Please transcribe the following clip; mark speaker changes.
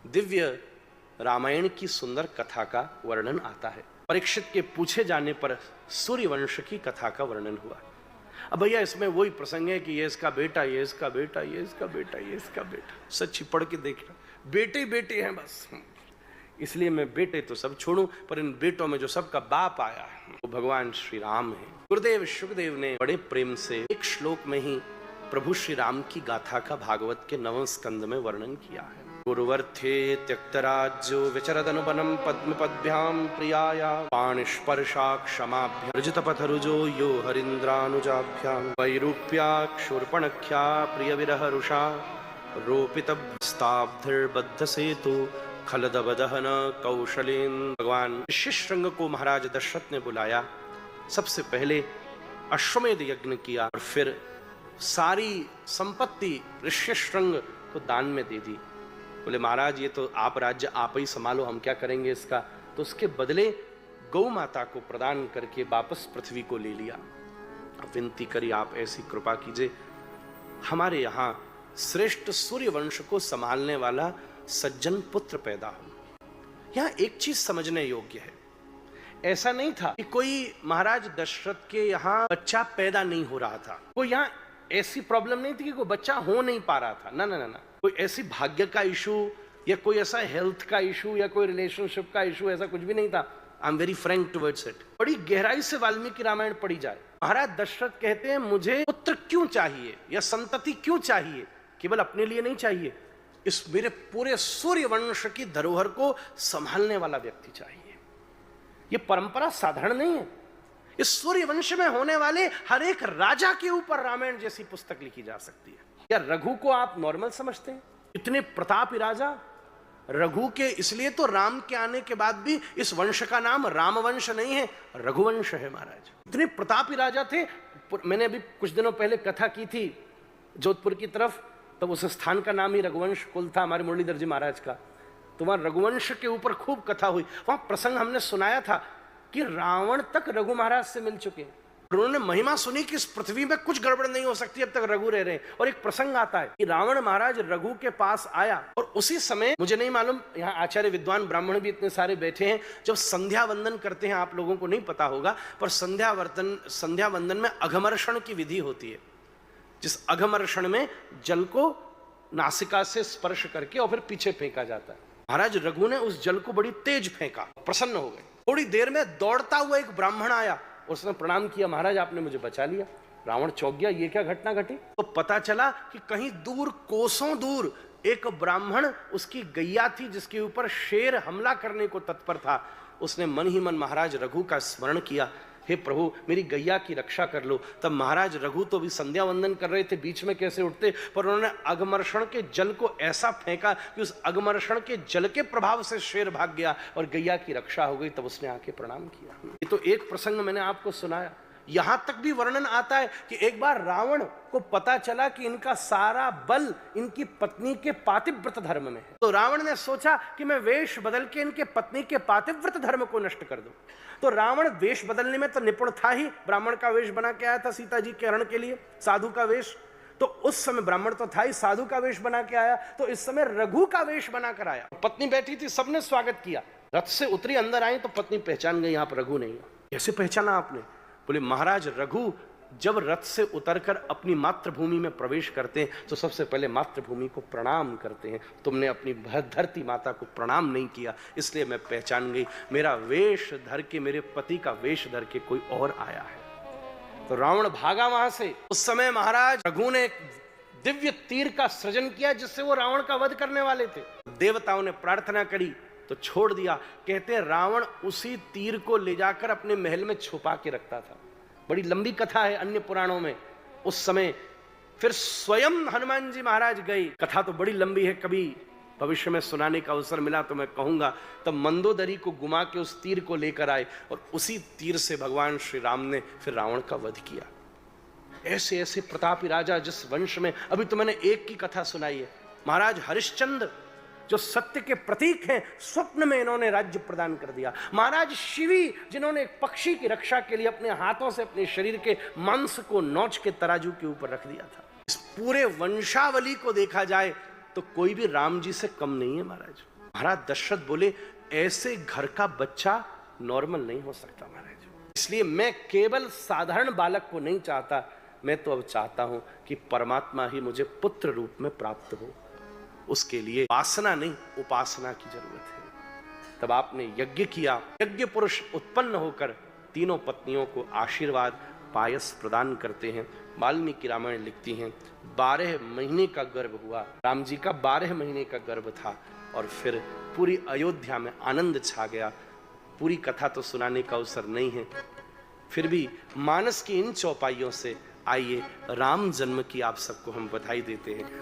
Speaker 1: दिव्य रामायण की सुंदर कथा का वर्णन आता है। परीक्षित के पूछे जाने पर सूर्यवंश की कथा का वर्णन हुआ। अब भैया इसमें वही प्रसंग है कि ये इसका बेटा, ये इसका बेटा, ये इसका बेटा, ये इसका बेटा, सच्ची पढ़ के देखना, बेटे बेटे हैं बस। इसलिए मैं बेटे तो सब छोड़ूं, पर इन बेटों में जो सबका बाप आया है वो भगवान श्री राम है। गुरुदेव शुकदेव ने बड़े प्रेम से एक श्लोक में ही प्रभु श्री राम की गाथा का भागवत के 9वें स्कंद में वर्णन किया है। गुरुवर्थे त्यक्तराज्यो विचरदनुपनम पद्मपद्भ्याम प्रियाया पाणिस्पर्शा क्षमाभ्याम रजतपथरुजो यो हरीन्द्रानुजाभ्याम वैरूप्याक्षूर्पणख्या प्रियविरहरुषा रोपितस्ताब्धिर्बद्धसेतु खलदबदहन कौशलेन। भगवान ऋष्यशृंग को महाराज दशरथ ने बुलाया, सबसे पहले अश्वमेध यज्ञ किया और फिर सारी संपत्ति ऋष्यशृंग को दान में दे दी। बोले महाराज ये तो आप राज्य आप ही संभालो, हम क्या करेंगे इसका। तो उसके बदले गौ माता को प्रदान करके वापस पृथ्वी को ले लिया। विनती करी आप ऐसी कृपा कीजिए हमारे यहाँ श्रेष्ठ सूर्यवंश को संभालने वाला सज्जन पुत्र पैदा हो। यहाँ एक चीज समझने योग्य है, ऐसा नहीं था कि कोई महाराज दशरथ के यहाँ बच्चा पैदा नहीं हो रहा था, कोई यहाँ ऐसी प्रॉब्लम नहीं थी कि कोई बच्चा हो नहीं पा रहा था। ना ना ना ना, कोई ऐसी भाग्य का इशू या कोई ऐसा हेल्थ का इशू या कोई रिलेशनशिप का इशू, ऐसा कुछ भी नहीं था। I am very Frank towards it. बड़ी गहराई से वाल्मीकि रामायण पढ़ी जाए, महाराज दशरथ कहते हैं मुझे पुत्र क्यों चाहिए या संतति क्यों चाहिए, केवल अपने लिए नहीं चाहिए, इस मेरे पूरे सूर्यवंश की धरोहर को संभालने वाला व्यक्ति चाहिए। ये परंपरा साधारण नहीं है। इस सूर्यवंश में होने वाले हर एक राजा के ऊपर रामायण जैसी पुस्तक लिखी जा सकती है। क्या रघु को आप नॉर्मल समझते हैं? इतने प्रतापी राजा रघु के, इसलिए तो राम के आने के बाद भी इस वंश का नाम रामवंश नहीं है, रघुवंश है महाराज। इतने प्रतापी राजा थे। मैंने अभी कुछ दिनों पहले कथा की थी जोधपुर की तरफ, तो उस स्थान का नाम ही रघुवंश कुल था, हमारे मुरलीधर जी महाराज का। तो वहां रघुवंश के ऊपर खूब कथा हुई। वहां प्रसंग हमने सुनाया था कि रावण तक रघु महाराज से मिल चुके। उन्होंने महिमा सुनी कि इस पृथ्वी में कुछ गड़बड़ नहीं हो सकती, अब तक रघु रह रहे हैं। और एक प्रसंग आता है कि रावण महाराज रघु के पास आया और उसी समय, मुझे नहीं मालूम, यहाँ आचार्य विद्वान ब्राह्मण भी इतने सारे बैठे हैं, जब संध्या वंदन करते हैं, आप लोगों को नहीं पता होगा, पर संध्या वंदन में अघमर्षण की विधि होती है, जिस अघमर्षण में जल को नासिका से स्पर्श करके और फिर पीछे फेंका जाता है। महाराज रघु ने उस जल को बड़ी तेज फेंका, प्रसन्न हो गए। थोड़ी देर में दौड़ता हुआ एक ब्राह्मण आया, उसने प्रणाम किया, महाराज आपने मुझे बचा लिया। रावण चौंक गया, ये क्या घटना घटी। तो पता चला कि कहीं दूर, कोसों दूर, एक ब्राह्मण, उसकी गैया थी जिसके ऊपर शेर हमला करने को तत्पर था। उसने मन ही मन महाराज रघु का स्मरण किया, हे प्रभु मेरी गैया की रक्षा कर लो। तब महाराज रघु तो भी संध्या वंदन कर रहे थे, बीच में कैसे उठते, पर उन्होंने अघमर्षण के जल को ऐसा फेंका कि उस अघमर्षण के जल के प्रभाव से शेर भाग गया और गैया की रक्षा हो गई। तब उसने आके प्रणाम किया। ये तो एक प्रसंग मैंने आपको सुनाया। यहां तक भी वर्णन आता है कि एक बार रावण को पता चला कि इनका सारा बल इनकी पत्नी के पातिव्रत धर्म में है। तो रावण ने सोचा कि मैं वेश बदल के इनके पत्नी के पातिव्रत धर्म को नष्ट कर दूं। तो रावण वेश बदलने में तो निपुण था ही, ब्राह्मण का वेश बना के आया था सीता जी के हरण के लिए, साधु का वेश। तो उस समय ब्राह्मण तो था ही, साधु का वेश बना के आया। तो इस समय रघु का वेश बना कर आया। पत्नी बैठी थी, सबने स्वागत किया। रथ से उतरी, अंदर आई तो पत्नी पहचान गई, यहाँ पर रघु नहीं है। कैसे पहचाना आपने? बोले महाराज रघु जब रथ से उतरकर अपनी मातृभूमि में प्रवेश करते हैं तो सबसे पहले मातृभूमि को प्रणाम करते हैं। तुमने अपनी धरती माता को प्रणाम नहीं किया, इसलिए मैं पहचान गई। मेरा वेश धर के, मेरे पति का वेश धर के कोई और आया है। तो रावण भागा वहां से। उस समय महाराज रघु ने एक दिव्य तीर का सृजन किया जिससे वो रावण का वध करने वाले थे। देवताओं ने प्रार्थना करी तो छोड़ दिया। कहते हैं रावण उसी तीर को ले जाकर अपने महल में छुपा के रखता था। बड़ी लंबी कथा है अन्य पुराणों में। उस समय फिर स्वयं हनुमान जी महाराज गए। कथा तो बड़ी लंबी है, कभी भविष्य में सुनाने का अवसर मिला तो मैं कहूंगा। तब मंदोदरी को घुमा के उस तीर को लेकर आए और उसी तीर से भगवान श्री राम ने फिर रावण का वध किया। ऐसे ऐसे प्रतापी राजा जिस वंश में, अभी तो मैंने एक की कथा सुनाई है, महाराज हरिश्चंद्र जो सत्य के प्रतीक हैं, स्वप्न में इन्होंने राज्य प्रदान कर दिया। महाराज शिवी जिन्होंने एक पक्षी की रक्षा के लिए अपने हाथों से अपने शरीर के मांस को नोच के तराजू के ऊपर रख दिया था। इस पूरे वंशावली को देखा जाए तो तो कोई भी राम जी से कम नहीं है महाराज। महाराज दशरथ बोले ऐसे घर का बच्चा नॉर्मल नहीं हो सकता महाराज, इसलिए मैं केवल साधारण बालक को नहीं चाहता, मैं तो अब चाहता हूं कि परमात्मा ही मुझे पुत्र रूप में प्राप्त हो। उसके लिए वासना नहीं उपासना की जरूरत है। तब आपने यज्ञ किया। यज्ञ पुरुष उत्पन्न होकर तीनों पत्नियों को आशीर्वाद पायस प्रदान करते हैं। वाल्मीकि रामायण लिखती हैं 12 महीने का गर्भ हुआ, राम जी का 12 महीने का गर्भ था और फिर पूरी अयोध्या में आनंद छा गया। पूरी कथा तो सुनाने का अवसर नहीं है, फिर भी मानस की इन चौपाइयों से आइए राम जन्म की आप सबको हम बधाई देते हैं।